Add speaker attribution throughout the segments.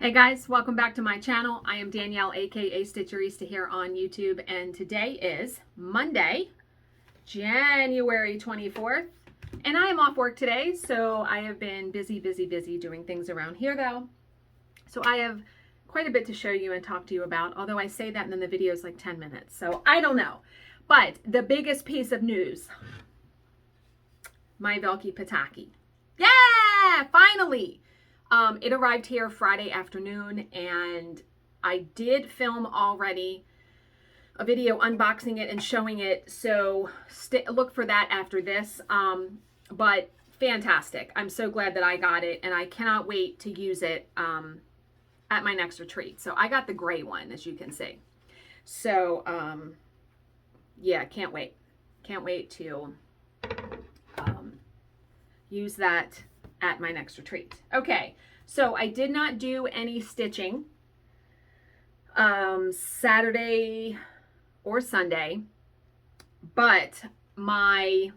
Speaker 1: Hey guys, welcome back to my channel. I am Danielle, aka Stitcherista here on YouTube, and today is Monday, January 24th, and I am off work today, so I have been busy doing things around here though. So I have quite a bit to show you and talk to you about, although I say that and then the video is like 10 minutes, so I don't know. But the biggest piece of news, my Velky Pataki. Yeah, finally! It arrived here Friday afternoon, and I did film already a video unboxing it and showing it, so look for that after this. But fantastic. I'm so glad that I got it, and I cannot wait to use it at my next retreat. So I got the gray one, as you can see. So, yeah, can't wait. Can't wait to use that at my next retreat. Okay, so I did not do any stitching Saturday or Sunday, but my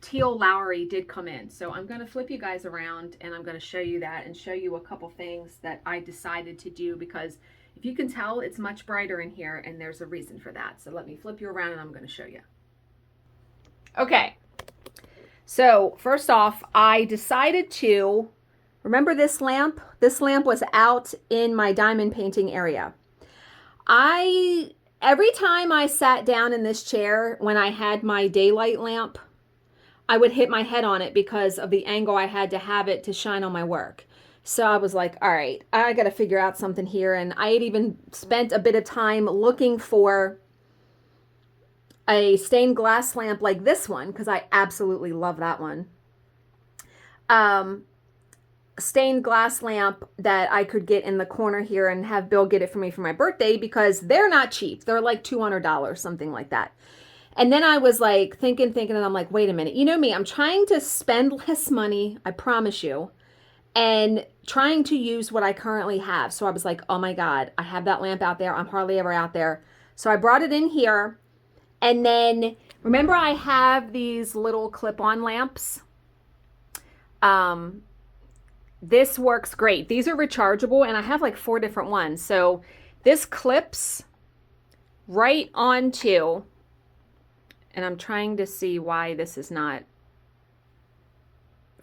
Speaker 1: teal Lowry did come in. So I'm going to flip you guys around and I'm going to show you that and show you a couple things that I decided to do, because if you can tell, it's much brighter in here and there's a reason for that. So let me flip you around and I'm going to show you. Okay. So first off, I decided to, remember this lamp? This lamp was out in my diamond painting area. Every time I sat down in this chair when I had my daylight lamp, I would hit my head on it because of the angle I had to have it to shine on my work. So I was like, all right, I got to figure out something here. And I had even spent a bit of time looking for a stained glass lamp like this one, because I absolutely love that one. Stained glass lamp that I could get in the corner here and have Bill get it for me for my birthday, because they're not cheap. They're like $200, something like that. And then I was like thinking, and I'm like, wait a minute. You know me, I'm trying to spend less money, I promise you, and trying to use what I currently have. So I was like, oh my God, I have that lamp out there. I'm hardly ever out there. So I brought it in here. And then, remember I have these little clip-on lamps? This works great. These are rechargeable, and I have like 4 different ones. So this clips right onto, and I'm trying to see why this is not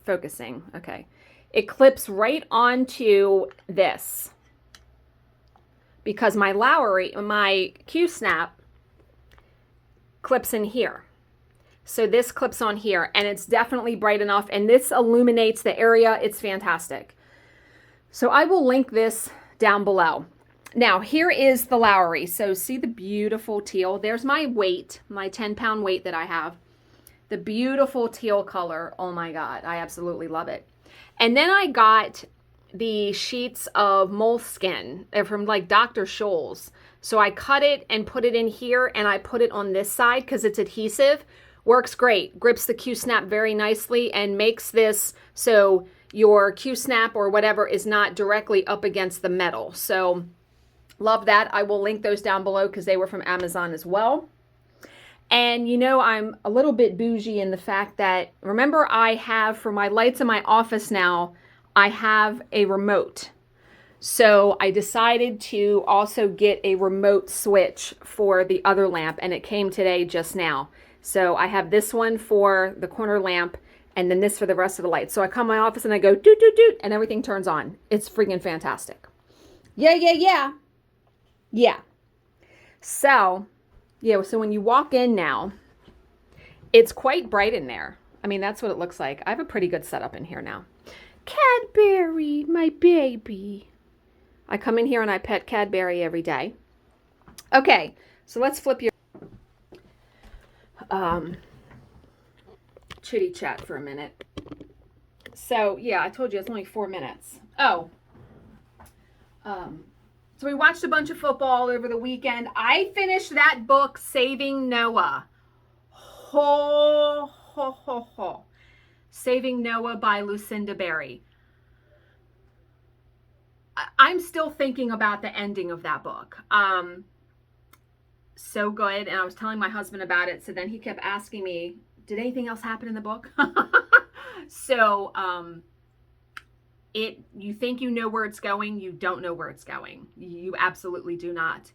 Speaker 1: focusing. Okay. It clips right onto this, because my QSnap clips in here. So this clips on here, and it's definitely bright enough, and this illuminates the area. It's fantastic. So I will link this down below. Now here is the Lowry. So see the beautiful teal. There's my weight, my 10-pound weight that I have. The beautiful teal color. Oh my God, I absolutely love it. And then I got the sheets of moleskin. They're from like Dr. Scholl's. So I cut it and put it in here, and I put it on this side because it's adhesive. Works great. Grips the QSnap very nicely and makes this so your QSnap or whatever is not directly up against the metal. So love that. I will link those down below because they were from Amazon as well. And you know, I'm a little bit bougie in the fact that, remember, I have for my lights in my office now, I have a remote. So I decided to also get a remote switch for the other lamp, and it came today just now. So I have this one for the corner lamp, and then this for the rest of the lights. So I come to my office and I go doot, doot, doot, and everything turns on. It's freaking fantastic. Yeah. So, yeah, so when you walk in now, it's quite bright in there. I mean, that's what it looks like. I have a pretty good setup in here now. Cadbury, my baby. I come in here and I pet Cadbury every day. Okay, so let's flip your chitty chat for a minute. So yeah, I told you it's only 4 minutes. So we watched a bunch of football over the weekend. I finished that book, Saving Noah. Saving Noah by Lucinda Berry. I'm still thinking about the ending of that book. So good. And I was telling my husband about it. So then he kept asking me, did anything else happen in the book? So You think you know where it's going. You don't know where it's going. You absolutely do not.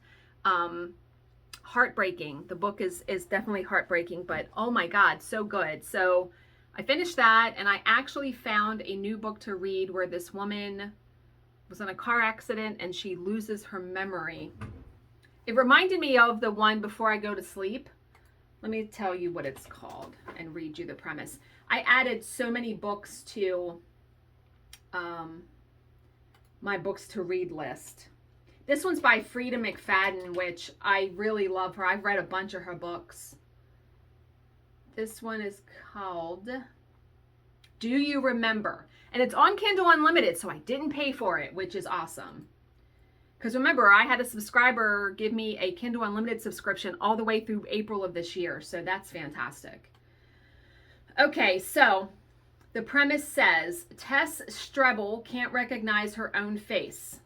Speaker 1: Heartbreaking. The book is definitely heartbreaking, but oh my God, so good. So I finished that, and I actually found a new book to read where this woman was in a car accident and she loses her memory. It reminded me of the one Before I Go to Sleep. Let me tell you what it's called and read you the premise. I added so many books to my books to read list. This one's by Frida McFadden, which I really love her. I've read a bunch of her books. This one is called Do You Remember? And it's on Kindle Unlimited, so I didn't pay for it, which is awesome. Because remember, I had a subscriber give me a Kindle Unlimited subscription all the way through April of this year, so that's fantastic. Okay, so the premise says, Tess Strebel can't recognize her own face.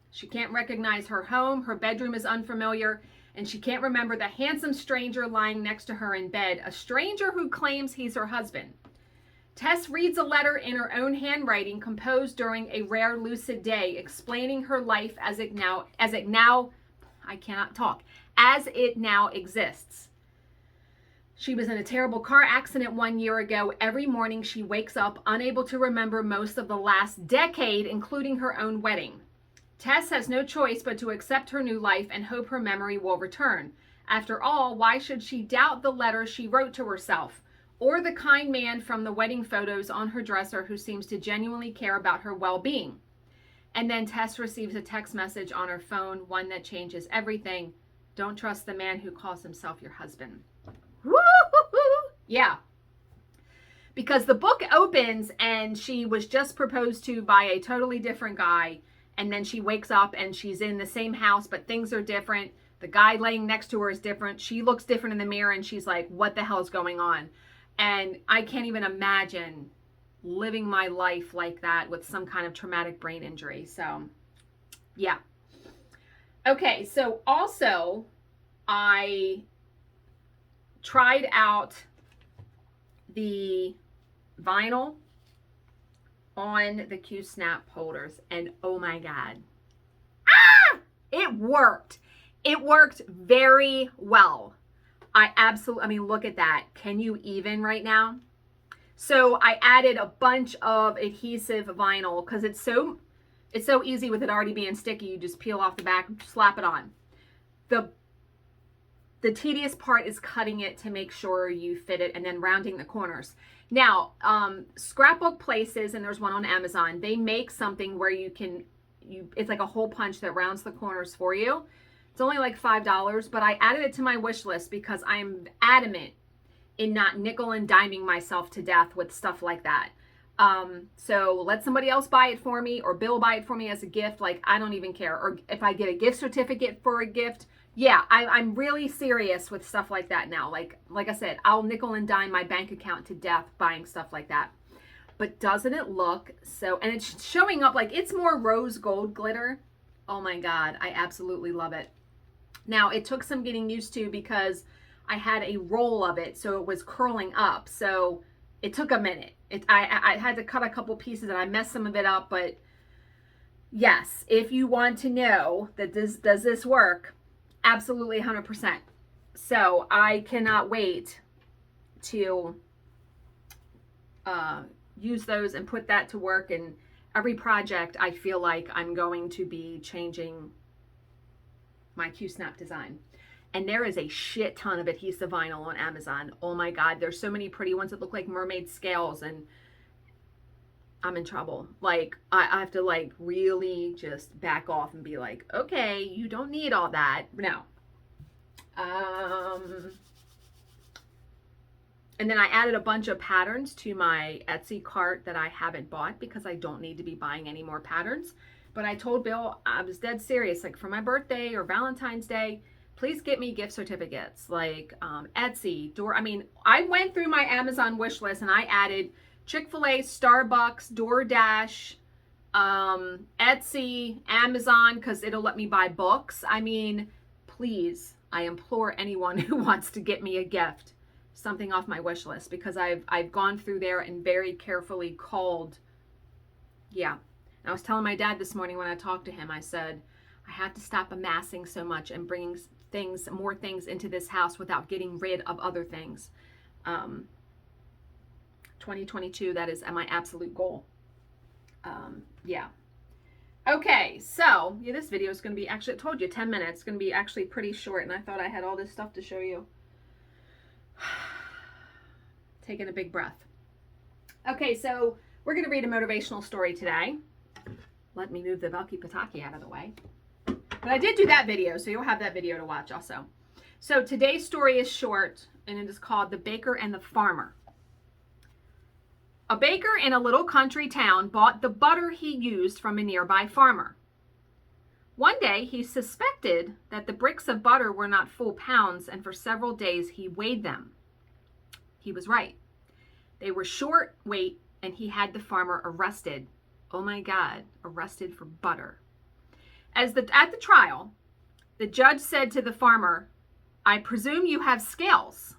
Speaker 1: She can't recognize her home, her bedroom is unfamiliar, and she can't remember the handsome stranger lying next to her in bed, a stranger who claims he's her husband. Tess reads a letter in her own handwriting composed during a rare lucid day, explaining her life as it now exists. She was in a terrible car accident 1 year ago. Every morning she wakes up unable to remember most of the last decade, including her own wedding. Tess has no choice but to accept her new life and hope her memory will return. After all, why should she doubt the letter she wrote to herself, or the kind man from the wedding photos on her dresser who seems to genuinely care about her well-being? And then Tess receives a text message on her phone, one that changes everything. Don't trust the man who calls himself your husband. Woo-hoo-hoo! Yeah. Because the book opens and she was just proposed to by a totally different guy. And then she wakes up and she's in the same house, but things are different. The guy laying next to her is different. She looks different in the mirror and she's like, what the hell is going on? And I can't even imagine living my life like that with some kind of traumatic brain injury. So, yeah. Okay, so also I tried out the vinyl on the QSnap holders, and oh my God, it worked. It worked very well. I mean, look at that. Can you even right now? So I added a bunch of adhesive vinyl because it's so easy with it already being sticky. You just peel off the back, slap it on. The tedious part is cutting it to make sure you fit it and then rounding the corners. Now, scrapbook places, and there's one on Amazon, they make something where it's like a hole punch that rounds the corners for you. It's only like $5, but I added it to my wish list because I'm adamant in not nickel and diming myself to death with stuff like that. So let somebody else buy it for me, or Bill buy it for me as a gift. Like, I don't even care. Or if I get a gift certificate for a gift, yeah, I'm really serious with stuff like that now. Like I said, I'll nickel and dime my bank account to death buying stuff like that. But doesn't it look so, and it's showing up like it's more rose gold glitter. Oh my God, I absolutely love it. Now, it took some getting used to because I had a roll of it, so it was curling up. So it took a minute. I had to cut a couple pieces and I messed some of it up. But yes, if you want to know that does this work, absolutely 100%. So I cannot wait to use those and put that to work. And every project, I feel like I'm going to be changing my QSnap design. And there is a shit ton of adhesive vinyl on Amazon. Oh my God, there's so many pretty ones that look like mermaid scales, and I'm in trouble. Like, I have to like really just back off and be like, okay, you don't need all that. No. And then I added a bunch of patterns to my Etsy cart that I haven't bought because I don't need to be buying any more patterns. But I told Bill, I was dead serious, like for my birthday or Valentine's Day, please get me gift certificates, like Etsy, I went through my Amazon wish list and I added Chick-fil-A, Starbucks, DoorDash, Etsy, Amazon, because it'll let me buy books. I mean, please, I implore anyone who wants to get me a gift, something off my wish list, because I've gone through there and very carefully culled, yeah, I was telling my dad this morning when I talked to him, I said, I have to stop amassing so much and bringing more things into this house without getting rid of other things. 2022, that is my absolute goal. Yeah. Okay, so yeah, this video is going to be, actually, I told you 10 minutes. It's going to be actually pretty short, and I thought I had all this stuff to show you. Taking a big breath. Okay, so we're going to read a motivational story today. Let me move the Velky Pataki out of the way. But I did do that video, so you'll have that video to watch also. So today's story is short, and it is called The Baker and the Farmer. A baker in a little country town bought the butter he used from a nearby farmer. One day, he suspected that the bricks of butter were not full pounds, and for several days he weighed them. He was right. They were short weight, and he had the farmer arrested. Oh my God, arrested for butter. At the trial, the judge said to the farmer, "I presume you have scales."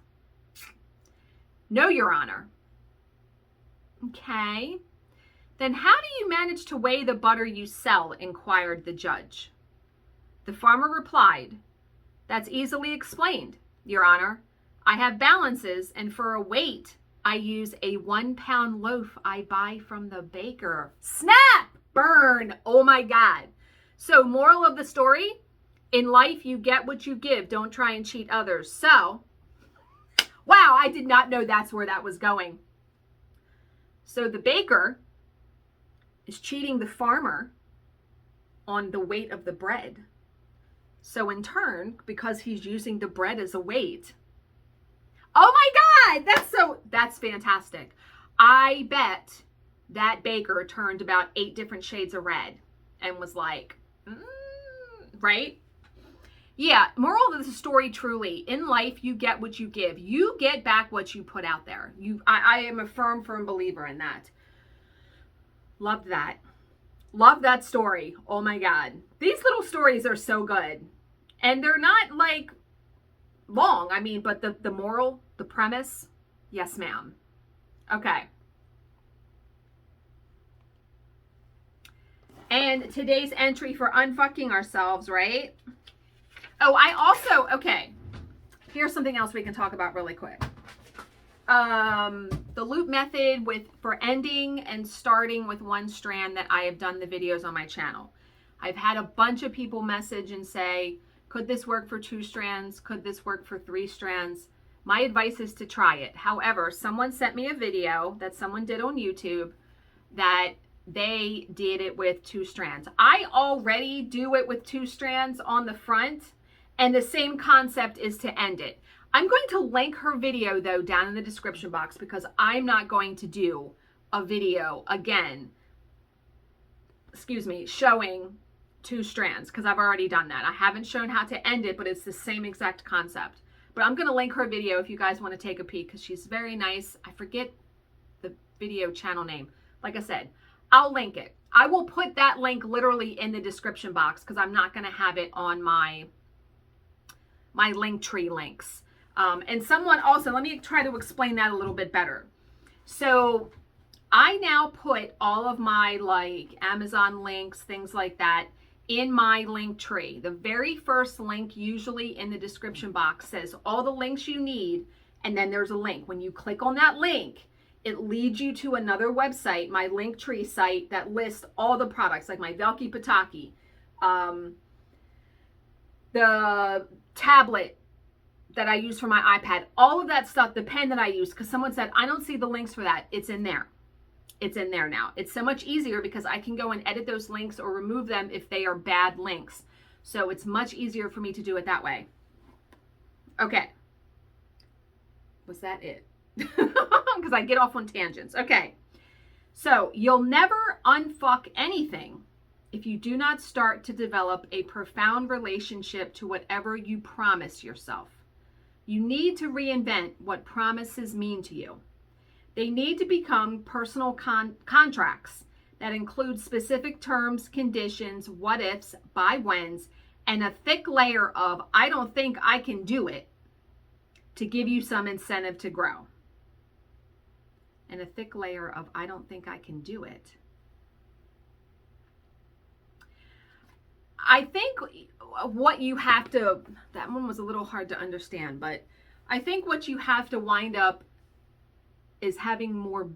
Speaker 1: "No, Your Honor." "Okay. Then how do you manage to weigh the butter you sell?" inquired the judge. The farmer replied, "That's easily explained, Your Honor. I have balances, and for a weight, I use a 1 pound loaf I buy from the baker." Snap! Burn! Oh my God. So, moral of the story, in life, you get what you give. Don't try and cheat others. So, wow, I did not know that's where that was going. So the baker is cheating the farmer on the weight of the bread. So in turn, because he's using the bread as a weight. Oh my God, that's fantastic. I bet that baker turned about 8 different shades of red and was like, right? Yeah, moral of the story, truly, in life, you get what you give. You get back what you put out there. I am a firm believer in that. Loved that. Love that story. Oh my God. These little stories are so good. And they're not like long. I mean, but the moral, the premise, yes, ma'am. Okay. And today's entry for unfucking ourselves, right? Oh, okay, here's something else we can talk about really quick. The loop method for ending and starting with one strand that I have done the videos on my channel. I've had a bunch of people message and say, could this work for 2 strands? Could this work for 3 strands? My advice is to try it. However, someone sent me a video that someone did on YouTube that they did it with 2 strands. I already do it with 2 strands on the front. And the same concept is to end it. I'm going to link her video, though, down in the description box because I'm not going to do a video again, showing 2 strands because I've already done that. I haven't shown how to end it, but it's the same exact concept. But I'm going to link her video if you guys want to take a peek because she's very nice. I forget the video channel name. Like I said, I'll link it. I will put that link literally in the description box because I'm not going to have it on my link tree links. And someone also, let me try to explain that a little bit better. So I now put all of my like Amazon links, things like that in my link tree. The very first link usually in the description box says all the links you need. And then there's a link. When you click on that link, it leads you to another website, my link tree site that lists all the products like my Velky Pataki, the tablet that I use for my iPad, all of that stuff, the pen that I use, because someone said, I don't see the links for that. It's in there. It's in there now. It's so much easier because I can go and edit those links or remove them if they are bad links. So it's much easier for me to do it that way. Okay. Was that it? Because I get off on tangents. Okay. So you'll never unfuck anything if you do not start to develop a profound relationship to whatever you promise yourself. You need to reinvent what promises mean to you. They need to become personal contracts that include specific terms, conditions, what ifs, by whens, and a thick layer of I don't think I can do it to give you some incentive to grow. And a thick layer of I don't think I can do it I think what you have to, that one was a little hard to understand, but I think what you have to wind up is having more,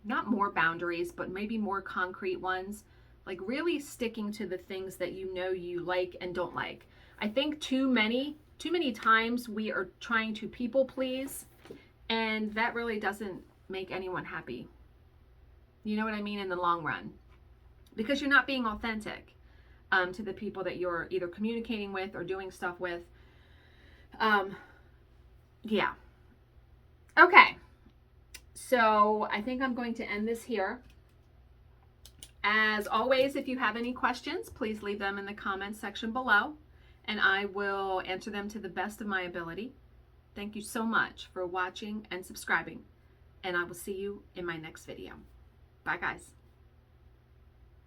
Speaker 1: not more boundaries, but maybe more concrete ones. Like really sticking to the things that you know you like and don't like. I think too many times we are trying to people please, and that really doesn't make anyone happy. You know what I mean, in the long run, because you're not being authentic to the people that you're either communicating with or doing stuff with. Yeah. Okay. So I think I'm going to end this here. As always, if you have any questions, please leave them in the comments section below, and I will answer them to the best of my ability. Thank you so much for watching and subscribing, and I will see you in my next video. Bye, guys.